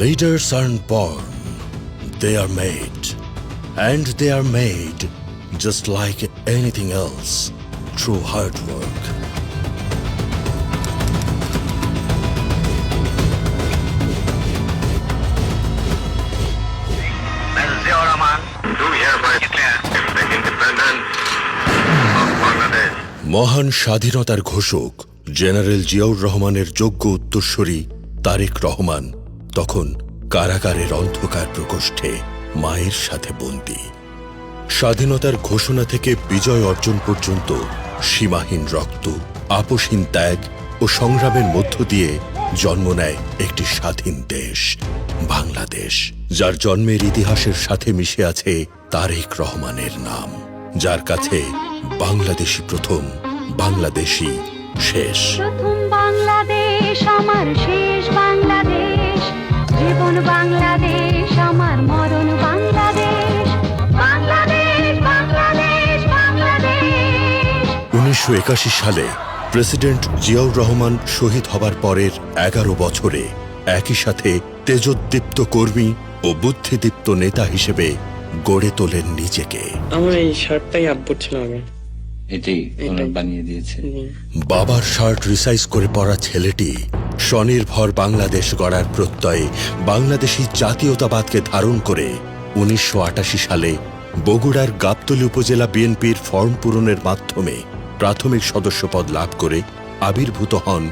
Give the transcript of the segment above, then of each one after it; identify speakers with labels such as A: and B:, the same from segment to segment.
A: Leaders aren't born, they are made. And they are made just like anything else, through hard work. মহান স্বাধীনতার ঘোষক general Ziaur রহমানের যোগ্য উত্তরসূরি তারেক রহমান তখন কারাগারের অন্ধকার প্রকোষ্ঠে মায়ের সাথে বন্দী। স্বাধীনতার ঘোষণা থেকে বিজয় অর্জন পর্যন্ত সীমাহীন রক্ত, আপোষহীন ত্যাগ ও সংগ্রামের মধ্য দিয়ে জন্ম নেয় একটি স্বাধীন দেশ, বাংলাদেশ, যার জন্মের ইতিহাসের সাথে মিশে আছে তারেক রহমানের নাম, যার কাছে বাংলাদেশি প্রথম, বাংলাদেশি শেষ।
B: প্রথম বাংলাদেশ আমার, শেষ বাংলাদেশ, জীবন বাংলাদেশ আমার, মরণ বাংলাদেশ, বাংলাদেশ, বাংলাদেশ, বাংলাদেশ।
A: 1981 সালে প্রেসিডেন্ট জিয়াউর রহমান শহীদ হবার পরের 11 বছরে একই সাথে তেজোদ্দীপ্ত কর্মী ও বুদ্ধিদীপ্ত নেতা হিসেবে গড়ে তোলেন নিজেকে।
C: আমার এই শার্টটাই আব্বুর ছিল আগে,
D: এটাই বানিয়ে দিয়েছে।
A: বাবার শার্ট রিসাইজ করে পরা ছেলেটি স্বনির্ভর বাংলাদেশ গড়ার প্রত্যয়ে বাংলাদেশী জাতীয়তাবাদকে ধারণ করে 1988 সালে বগুড়ার গাবতলী উপজেলা বিএনপির ফর্ম পূরণের মাধ্যমে প্রাথমিক সদস্যপদ লাভ করে আবির্ভূত হন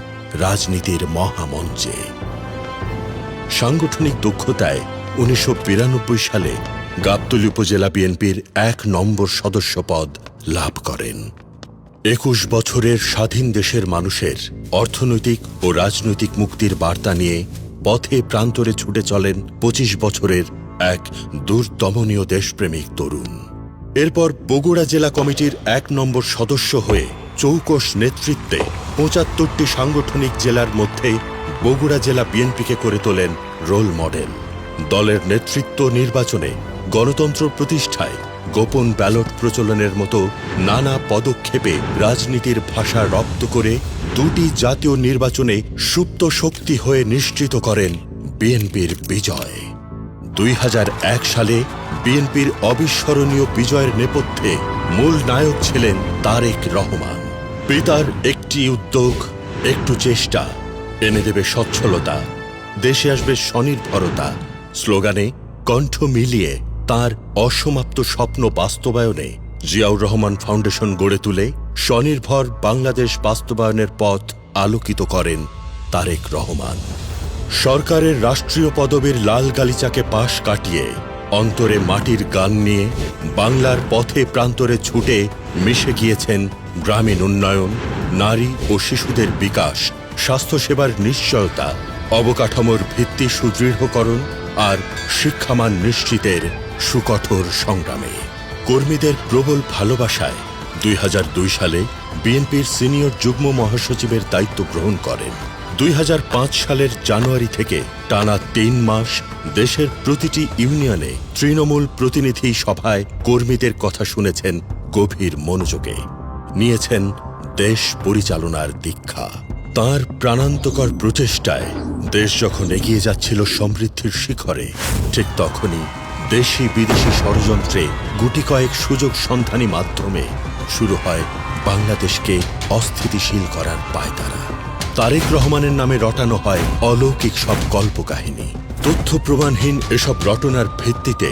A: রাজনীতির মহামঞ্চে। সাংগঠনিক দক্ষতায় 1992 সালে গাবতলী উপজেলা বিএনপির 1 নম্বর সদস্যপদ লাভ করেন। 21 বছরের স্বাধীন দেশের মানুষের অর্থনৈতিক ও রাজনৈতিক মুক্তির বার্তা নিয়ে পথে প্রান্তরে ছুটে চলেন 25 বছরের এক দুর্দমনীয় দেশপ্রেমিক তরুণ। এরপর বগুড়া জেলা কমিটির 1 নম্বর সদস্য হয়ে চৌকস নেতৃত্বে 75টি সাংগঠনিক জেলার মধ্যে বগুড়া জেলা বিএনপিকে করে তোলেন রোল মডেল। দলের নেতৃত্ব নির্বাচনে, গণতন্ত্র প্রতিষ্ঠায়, গোপন ব্যালট প্রচলনের মতো নানা পদক্ষেপে রাজনীতির ভাষা রপ্ত করে 2টি জাতীয় নির্বাচনে সুপ্ত শক্তি হয়ে নিশ্চিত করেন বিএনপির বিজয়। 2001 সালে বিএনপির অবিস্মরণীয় বিজয়ের নেপথ্যে মূল নায়ক ছিলেন তারেক রহমান। পিতার একটি উদ্যোগ, একটু চেষ্টা এনে দেবে সচ্ছলতা, দেশে আসবে স্বনির্ভরতা স্লোগানে কণ্ঠ মিলিয়ে তার অসমাপ্ত স্বপ্ন বাস্তবায়নে জিয়াউর রহমান ফাউন্ডেশন গড়ে তুলে স্বনির্ভর বাংলাদেশ বাস্তবায়নের পথ আলোকিত করেন তারেক রহমান। সরকারের রাষ্ট্রীয় পদবীর লাল গালিচাকে পাশ কাটিয়ে অন্তরে মাটির গান নিয়ে বাংলার পথে প্রান্তরে ছুটে মিশে গিয়েছেন গ্রামীণ উন্নয়ন, নারী ও শিশুদের বিকাশ, স্বাস্থ্যসেবার নিশ্চয়তা, অবকাঠামোর ভিত্তি সুদৃঢ়করণ আর শিক্ষামান নিশ্চিতের সুকঠোর সংগ্রামে। কর্মীদের প্রবল ভালোবাসায় 2002 সালে বিএনপির সিনিয়র যুগ্ম মহাসচিবের দায়িত্ব গ্রহণ করেন। 2005 সালের জানুয়ারি থেকে টানা 3 মাস দেশের প্রতিটি ইউনিয়নে তৃণমূল প্রতিনিধি সভায় কর্মীদের কথা শুনেছেন গভীর মনোযোগে, নিয়েছেন দেশ পরিচালনার দীক্ষা। তাঁর প্রাণান্তকর প্রচেষ্টায় দেশ যখন এগিয়ে যাচ্ছিল সমৃদ্ধির শিখরে, ঠিক তখনই দেশি বিদেশি ষড়যন্ত্রে গুটি কয়েক সুযোগ সন্ধানী মাধ্যমে শুরু হয় বাংলাদেশকে অস্থিতিশীল করার পায়তারা। তারেক রহমানের নামে রটানো হয় অলৌকিক সব কল্পকাহিনী। তথ্য প্রমাণহীন এসব রটনার ভিত্তিতে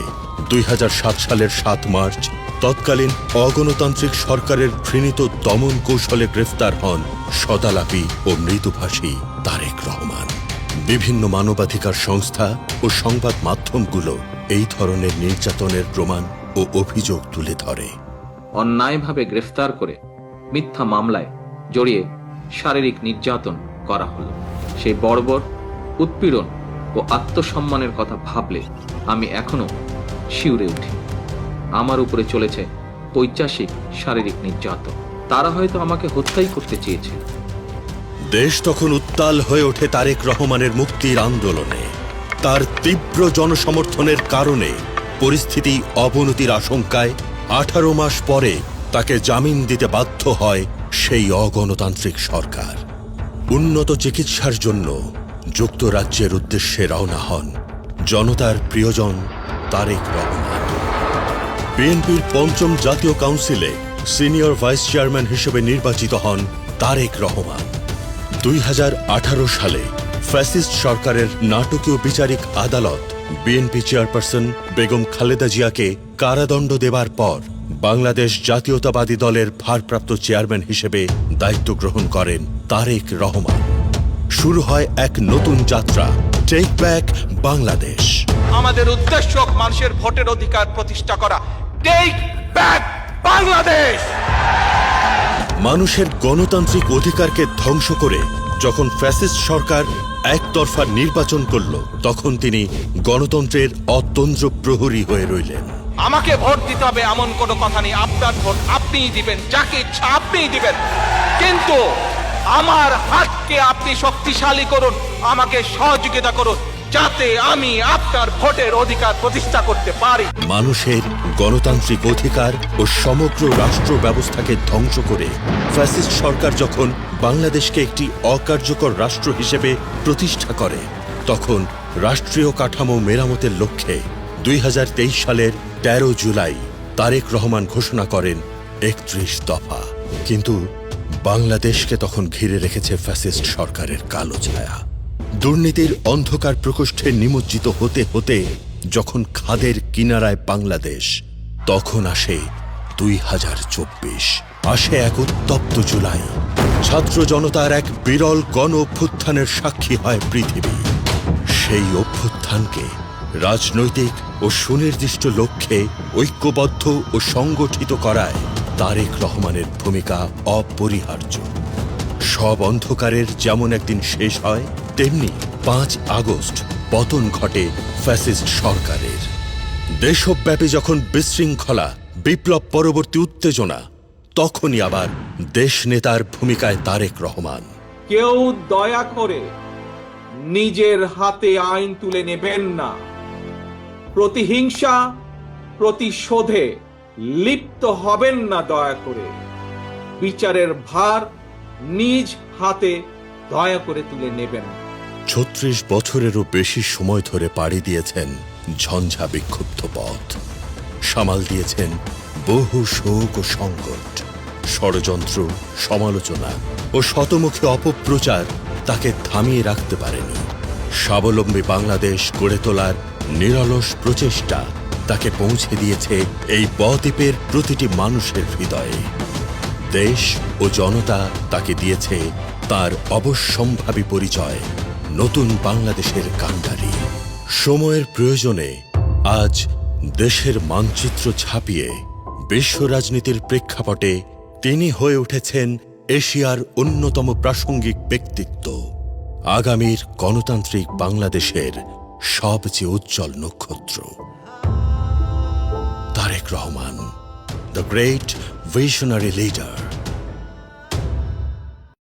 A: 2007 সালের 7 মার্চ তৎকালীন অগণতান্ত্রিক সরকারের ঘৃণিত দমন কৌশলে গ্রেফতার হন সদালাপী ও মৃদুভাষী তারেক রহমান। বিভিন্ন মানবাধিকার সংস্থা ও সংবাদ মাধ্যমগুলো এই ধরনের নির্যাতনের প্রমাণ ও অভিযোগ তুলে ধরে।
E: অন্যায়ভাবে গ্রেফতার করে মিথ্যা মামলায় জড়িয়ে শারীরিক নির্যাতন করা হলো। সেই বর্বর উৎপীড়ন ও আত্মসম্মানের কথা ভাবলে আমি এখনো শিউরে উঠি। আমার উপরে চলেছে পৈশাচিক শারীরিক নির্যাতন। তারা হয়তো আমাকে হত্যাই করতে চেয়েছে।
A: দেশ তখন উত্তাল হয়ে ওঠে তারেক রহমানের মুক্তির আন্দোলনে। তার তীব্র জনসমর্থনের কারণে পরিস্থিতি অবনতির আশঙ্কায় 18 মাস পরে তাকে জামিন দিতে বাধ্য হয় সেই অগণতান্ত্রিক সরকার। উন্নত চিকিৎসার জন্য যুক্তরাজ্যের উদ্দেশ্যে রওনা হন জনতার প্রিয়জন তারেক রহমান। বিএনপির পঞ্চম জাতীয় কাউন্সিলে সিনিয়র ভাইস চেয়ারম্যান হিসেবে নির্বাচিত হন তারেক রহমান। 2018 সালে ফ্যাসিস্ট সরকারের নাটকীয় বিচারিক আদালত বিএনপি চেয়ারপারসন বেগম খালেদা জিয়াকে কারাদণ্ড দেবার পর বাংলাদেশ জাতীয়তাবাদী দলের ভারপ্রাপ্ত চেয়ারম্যান হিসেবে দায়িত্ব গ্রহণ করেন তারেক রহমান। শুরু হয় এক নতুন যাত্রা, টেক ব্যাক বাংলাদেশ।
F: আমাদের উদ্দেশ্য মানুষের ভোটের অধিকার প্রতিষ্ঠা করা। Take back Bangladesh.
A: মানুষের গণতান্ত্রিক অধিকারকে ধ্বংস করে যখন ফ্যাসিস্ট সরকার একতরফা নির্বাচন করল, তখন তিনি গণতন্ত্রের অতন্দ্র প্রহরী হয়ে রইলেন।
F: আমাকে ভোট দিতে হবে এমন কোনো কথা নেই। আপনার ভোট আপনিই দিবেন, যাকে ইচ্ছা আপনিই দিবেন, কিন্তু আমার হাতকে আপনি শক্তিশালী করুন, আমাকে সহযোগিতা করুন, যাতে আমি আপনার ভোটের অধিকার প্রতিষ্ঠা করতে পারি।
A: মানুষের গণতান্ত্রিক অধিকার ও সমগ্র রাষ্ট্র ব্যবস্থাকে ধ্বংস করে ফ্যাসিস্ট সরকার যখন বাংলাদেশকে একটি অকার্যকর রাষ্ট্র হিসেবে প্রতিষ্ঠা করে, তখন রাষ্ট্রীয় কাঠামো মেরামতের লক্ষ্যে 2023 সালের 13 জুলাই তারেক রহমান ঘোষণা করেন 31 দফা। কিন্তু বাংলাদেশকে তখন ঘিরে রেখেছে ফ্যাসিস্ট সরকারের কালো ছায়া। দুর্নীতির অন্ধকার প্রকোষ্ঠে নিমজ্জিত হতে হতে যখন খাদের কিনারায় বাংলাদেশ, তখন আসে 2024, আসে এক উত্তপ্ত জুলাই। ছাত্র জনতার এক বিরল গণ অভ্যুত্থানের সাক্ষী হয় পৃথিবী। সেই অভ্যুত্থানকে রাজনৈতিক ও সুনির্দিষ্ট লক্ষ্যে ঐক্যবদ্ধ ও সংগঠিত করায় তারেক রহমানের ভূমিকা অপরিহার্য। সব অন্ধকারের যেমন একদিন শেষ হয়, তেমনি 5 আগস্ট পতন ঘটে ফ্যাসিস্ট সরকারের। দেশব্যাপী যখন বিশৃঙ্খলা, বিপ্লব পরবর্তী উত্তেজনা, তখনই আবার দেশ নেতার ভূমিকায় তারেক রহমান।
G: কেউ দয়া করে নিজের হাতে আইন তুলে নেবেন না। প্রতিহিংসা, প্রতিশোধে লিপ্ত হবেন না দয়া করে। বিচারের ভার নিজ হাতে দয়া করে তুলে নেবেন।
A: 36 বছরেরও বেশি সময় ধরে পাড়ি দিয়েছেন ঝঞ্ঝা বিক্ষুব্ধ পথ, সামাল দিয়েছেন বহু শোক ও সংকট। ষড়যন্ত্র, সমালোচনা ও শতমুখী অপপ্রচার তাকে থামিয়ে রাখতে পারেনি। স্বাবলম্বী বাংলাদেশ গড়ে তোলার নিরলস প্রচেষ্টা তাকে পৌঁছে দিয়েছে এই বদ্বীপের প্রতিটি মানুষের হৃদয়ে। দেশ ও জনতা তাকে দিয়েছে তার অবশ্যম্ভাবী পরিচয়, নতুন বাংলাদেশের কান্ডারি। সময়ের প্রয়োজনে আজ দেশের মানচিত্র ছাপিয়ে বিশ্ব রাজনীতির প্রেক্ষাপটে তিনি হয়ে উঠেছেন এশিয়ার অন্যতম প্রাসঙ্গিক ব্যক্তিত্ব, আগামীর গণতান্ত্রিক বাংলাদেশের সবচেয়ে উজ্জ্বল নক্ষত্র। Tarique Rahman, the great visionary leader.